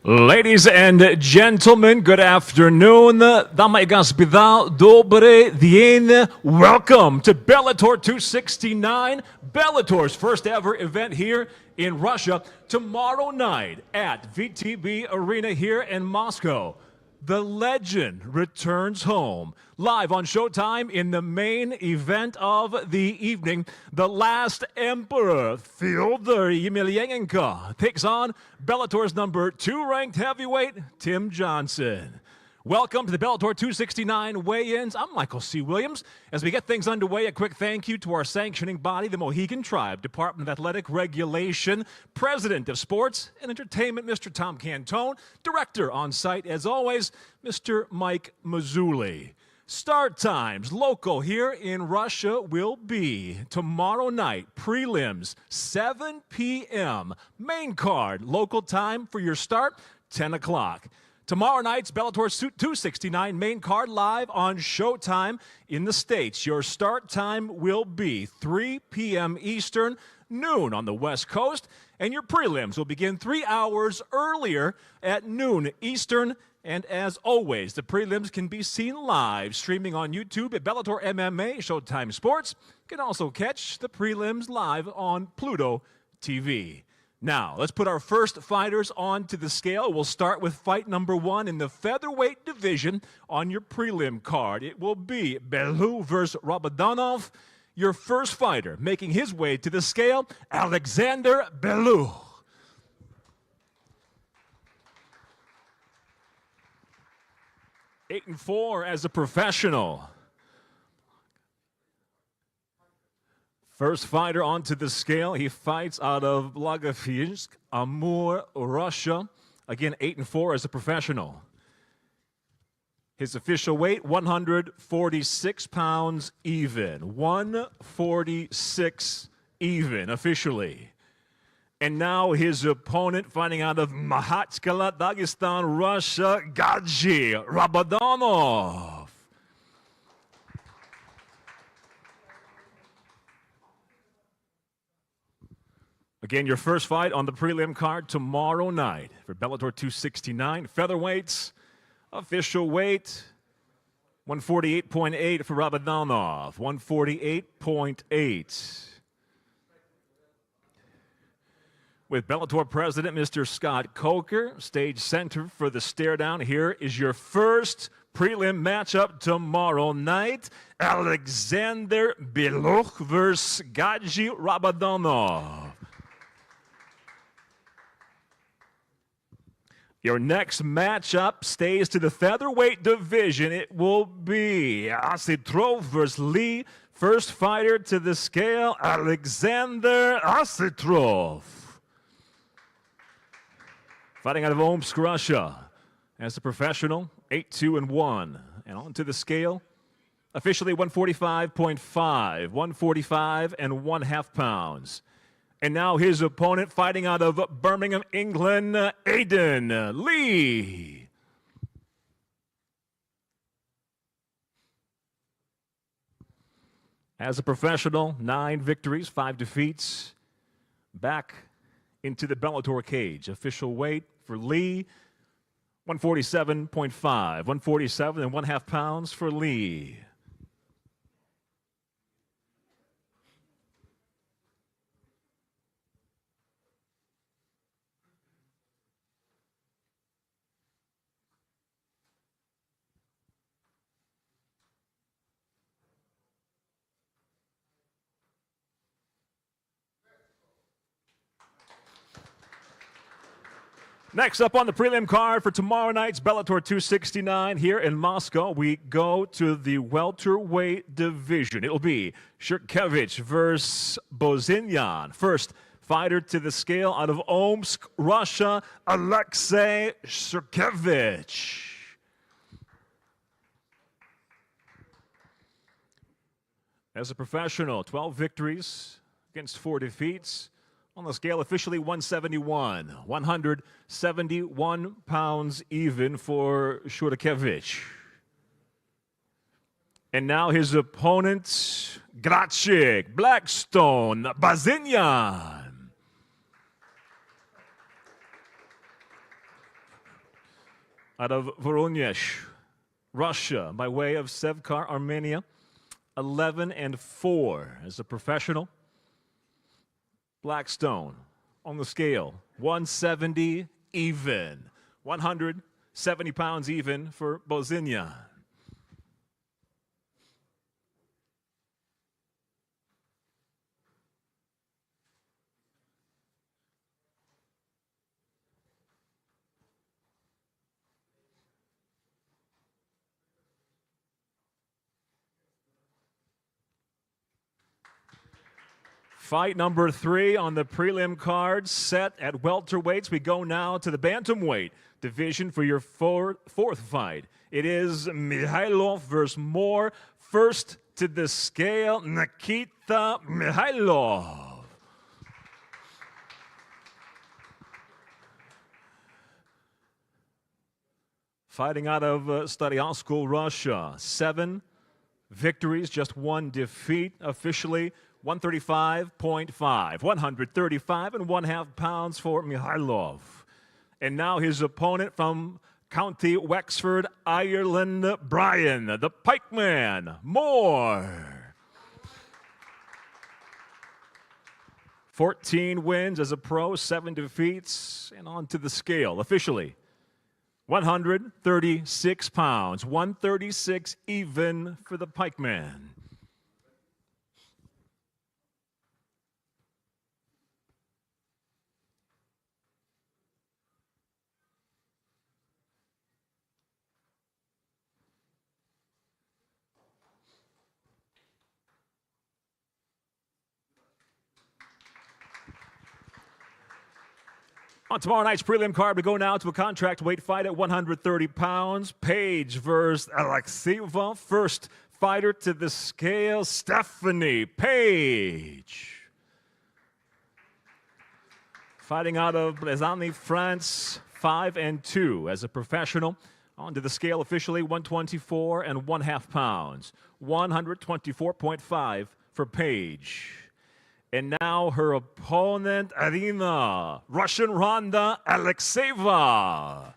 Ladies and gentlemen, good afternoon. Dama и господа, добрый день. Welcome to Bellator 269, Bellator's first ever event here in Russia. Tomorrow night at VTB Arena here in Moscow, the legend returns home. Live on Showtime in the main event of the evening, the last Emperor, Fedor Emelianenko, takes on Bellator's number 2 ranked heavyweight, Tim Johnson. Welcome to the Bellator 269 weigh-ins. I'm Michael C. Williams. As we get things underway, a quick thank you to our sanctioning body, the Mohegan Tribe, Department of Athletic Regulation, President of Sports and Entertainment, Mr. Tom Cantone, Director on site, as always, Mr. Mike Mazzulli. Start times, local here in Russia, will be tomorrow night, prelims, 7 p.m. Main card, local time for your start, 10 o'clock. Tomorrow night's Bellator 269 main card live on Showtime in the States. Your start time will be 3 p.m. Eastern, noon on the West Coast, and your prelims will begin 3 hours earlier at noon Eastern. And as always, the prelims can be seen live streaming on YouTube at Bellator MMA, Showtime Sports. You can also catch the prelims live on Pluto TV. Now, let's put our first fighters onto the scale. We'll start with fight number 1 in the featherweight division on your prelim card. It will be Bellew versus Ramadanov. Your first fighter making his way to the scale, Alexander Bellew. Eight and 4 as a professional. First fighter onto the scale. He fights out of Blagofisk, Amur, Russia. Again, 8 and 4 as a professional. His official weight, 146 pounds even. 146 even officially. And now his opponent fighting out of Mahatskala, Dagestan, Russia, Gaji Rabadanov. Again, your first fight on the prelim card tomorrow night for Bellator 269. Featherweights, official weight, 148.8 for Rabadanov, 148.8. With Bellator President, Mr. Scott Coker, stage center for the stare down. Here is your first prelim matchup tomorrow night. Alexander Bellew versus Gaji Rabadanov. Your next matchup stays to the featherweight division. It will be Asitrov versus Lee. First fighter to the scale, Alexander Asitrov. Fighting out of Omsk, Russia. As a professional, 8-2 and 1. And on to the scale, officially 145.5, 145 and 1/2 pounds. And now his opponent fighting out of Birmingham, England, Aiden Lee. As a professional, 9 victories, 5 defeats. Back into the Bellator cage. Official weight for Lee, 147.5, 147 and 1/2 pounds for Lee. Next up on the prelim card for tomorrow night's Bellator 269 here in Moscow, we go to the welterweight division. It will be Shurkewich versus Bozinyan. First fighter to the scale out of Omsk, Russia, Alexis Shurkewich. As a professional, 12 victories against 4 defeats. On the scale, officially 171. 171 pounds even for Shurkewich. And now his opponent, Grachik, Blackstone, Bozinyan. out of Voronezh, Russia, by way of Sevkar, Armenia, 11-4 as a professional. Blackstone on the scale, 170 even, 170 pounds even for Bozinyan. Fight number 3 on the prelim card, set at welterweights. We go now to the bantamweight division for your fourth fight. It is Mihailov versus Moore. First to the scale, Nikita Mihailov. Fighting out of Stadiasko, Russia. 7 victories, just 1 defeat officially. 135.5, 135.5 pounds for Mihailov. And now his opponent from County Wexford, Ireland, Brian, the Pikeman, Moore. 14 wins as a pro, 7 defeats, and on to the scale officially. 136 pounds, 136 even for the Pikeman. On tomorrow night's prelim card, we go now to a contract weight fight at 130 pounds. Paige versus Alexis. First fighter to the scale, Stephanie Paige. Fighting out of Brezany, France, 5-2 as a professional. Onto the scale officially, 124.5 pounds. 124.5 for Paige. And now her opponent, Arina, Russian Ronda Alexeva.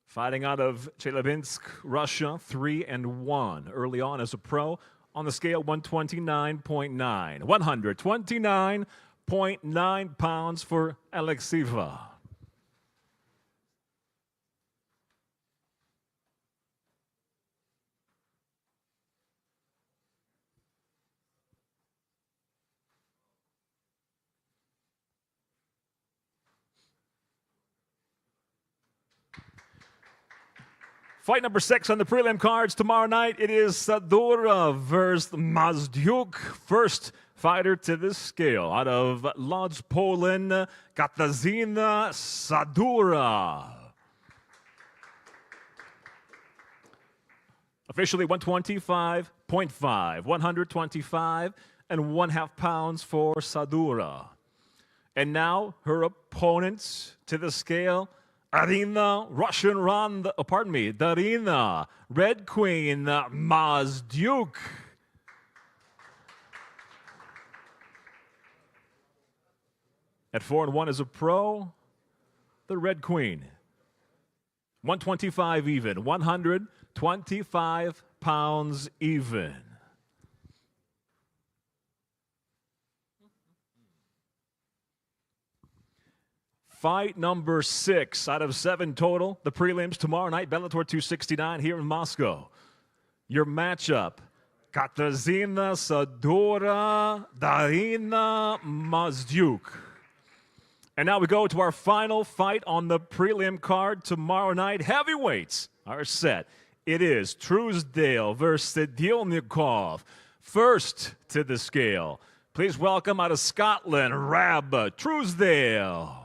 Fighting out of Chelyabinsk, Russia, 3-1. Early on as a pro, on the scale 129.9. 129.9 pounds for Alexeva. Fight number 6 on the prelim cards tomorrow night. It is Sadora versus Mazduk. First fighter to this scale out of Lodz, Poland, Katarzyna Sadora. Officially 125.5, 125.5 pounds for Sadora. And now her opponents to the scale, Arina, Russian Ronda, Darina, Red Queen, Mazduk. At 4-1 as a pro, the Red Queen. 125 even, 125 pounds even. Fight number 6 out of 7 total. The prelims tomorrow night, Bellator 269 here in Moscow. Your matchup, Katarzyna Sadora, Darina Mazduk. And now we go to our final fight on the prelim card tomorrow night. Heavyweights are set. It is Truesdale versus Dionykov. First to the scale. Please welcome out of Scotland, Rab Truesdale.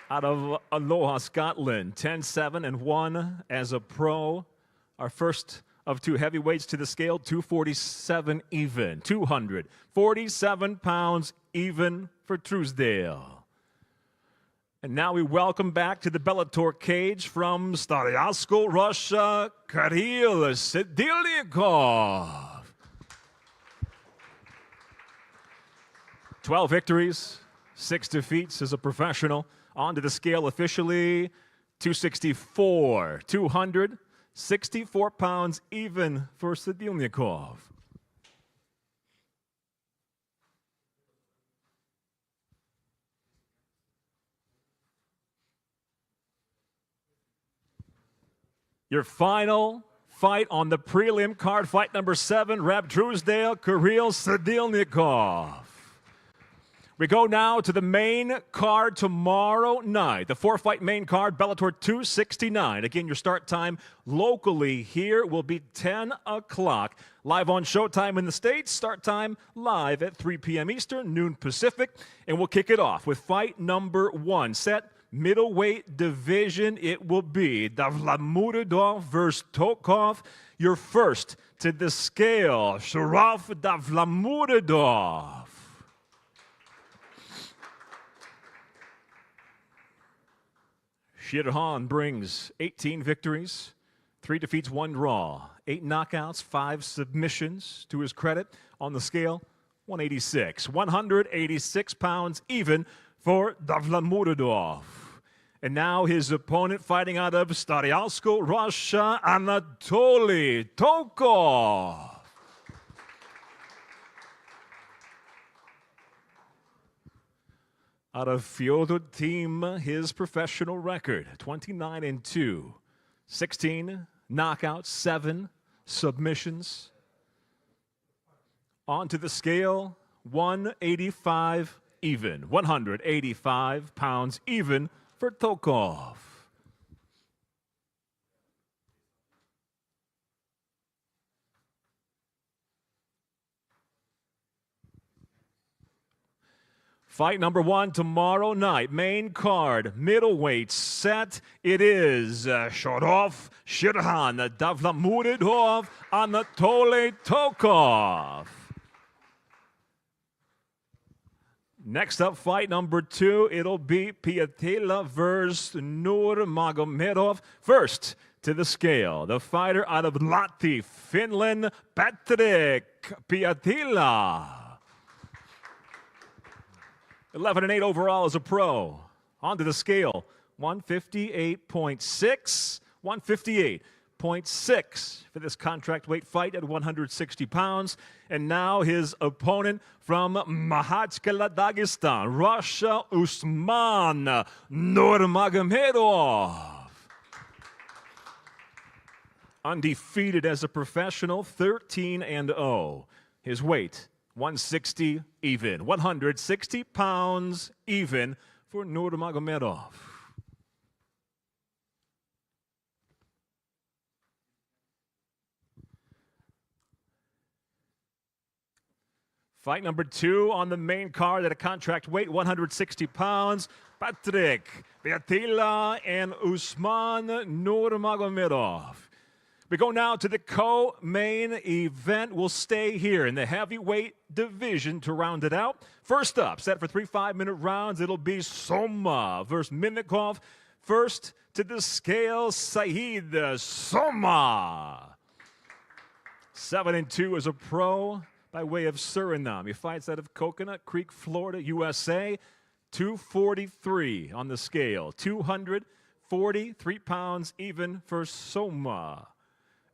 Out of Aloha, Scotland, 10-7-1 as a pro. Our first of 2 heavyweights to the scale, 247 even. 247 pounds even for Truesdale. And now we welcome back to the Bellator cage from Stadiasko, Russia, Kirill Dionykov. 12 victories, 6 defeats as a professional. Onto the scale officially, 264, 264 pounds even for Dionykov. Your final fight on the prelim card, fight number 7, Reb Truesdale, Kirill Dionykov. We go now to the main card tomorrow night. The 4-fight main card, Bellator 269. Again, your start time locally here will be 10 o'clock. Live on Showtime in the States. Start time live at 3 p.m. Eastern, noon Pacific. And we'll kick it off with fight number 1. Set middleweight division, it will be Modador versus Tockoff. Your first to the scale, Shurkewich Modador. Shirhan brings 18 victories, 3 defeats, 1 draw, 8 knockouts, 5 submissions to his credit. On the scale, 186 pounds even for Modador. And now his opponent fighting out of Starialsko, Russia, Anatoly Tockoff. Out of Fedor team, his professional record, 29-2, 16 knockouts, 7 submissions. Onto the scale, 185 even, 185 pounds even for Tockoff. Fight number 1 tomorrow night. Main card, middleweight set. It is Shurkewich, Shirhan, Modador, Anatoly Tockoff. Next up, fight number 2. It'll be Piatella versus Noor Magomedov. First to the scale, the fighter out of Lahti, Finland, Piatella. 11-8 overall as a pro. Onto the scale, 158.6, 158.6 for this contract weight fight at 160 pounds. And now his opponent from Makhachkala, Dagestan, Russia, Usman Noor Magomedov. Undefeated as a professional, 13-0. His weight, 160 even, 160 pounds even for Noor Magomedov. Fight number 2 on the main card at a contract weight, 160 pounds. Piatella and Usman Noor Magomedov. We go now to the co-main event. We'll stay here in the heavyweight division to round it out. First up, set for 3 5-minute rounds, it'll be Soma versus Dionykov. First to the scale, Saeed Soma. 7-2 as a pro by way of Suriname. He fights out of Coconut Creek, Florida, USA. 243 on the scale. 243 pounds even for Soma.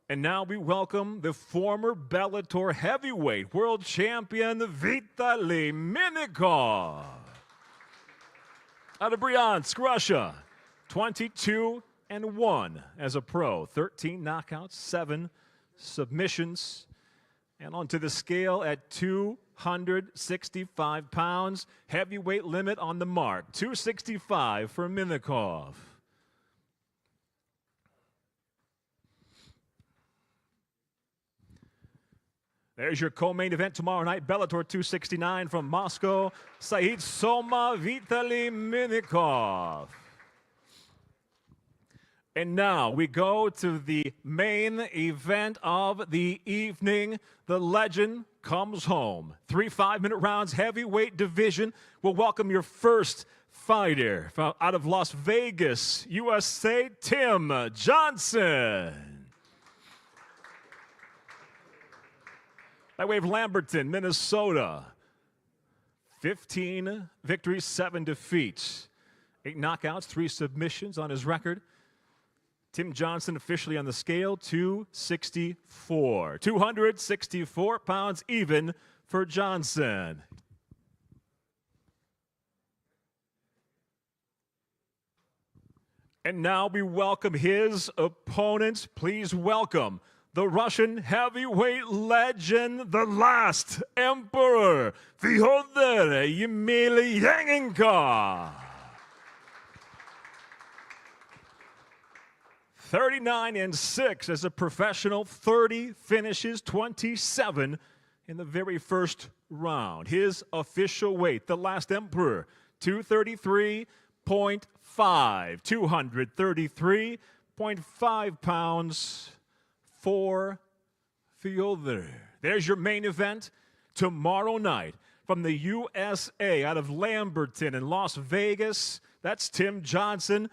And now we welcome the former Bellator heavyweight world champion, Vitaly Minnikov. Out of Bryansk, Russia, 22-1 as a pro. 13 knockouts, 7 submissions. And onto the scale at 265 pounds. Heavyweight limit on the mark. 265 for Minnikov. There's your co-main event tomorrow night, Bellator 269 from Moscow. Saeed Soma, Vitaly Minnikov. And now we go to the main event of the evening. The legend comes home. 3 5-minute rounds, heavyweight division. We'll welcome your first fighter from out of Las Vegas, USA, Tim Johnson. By way of Lamberton, Minnesota, 15 victories, 7 defeats. 8 knockouts, 3 submissions on his record. Tim Johnson officially on the scale, 264. 264 pounds even for Johnson. And now we welcome his opponents. Please welcome the Russian heavyweight legend, the last emperor, Fedor Emelianenko. 39-6 as a professional, 30 finishes, 27 in the very first round. His official weight, the last emperor, 233.5. 233.5 pounds for Fedor. There's your main event tomorrow night from the USA out of Lamberton in Las Vegas. That's Tim Johnson.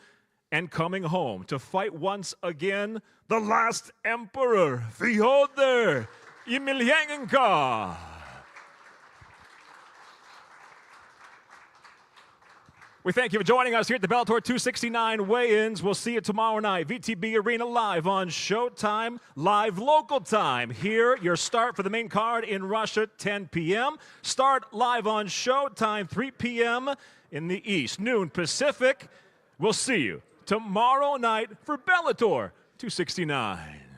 And coming home to fight once again, the last emperor, Fedor Emelianenko. We thank you for joining us here at the Bellator 269 weigh-ins. We'll see you tomorrow night. VTB Arena live on Showtime, live local time. Here, your start for the main card in Russia, 10 p.m. Start live on Showtime, 3 p.m. in the East, noon Pacific. We'll see you tomorrow night for Bellator 269.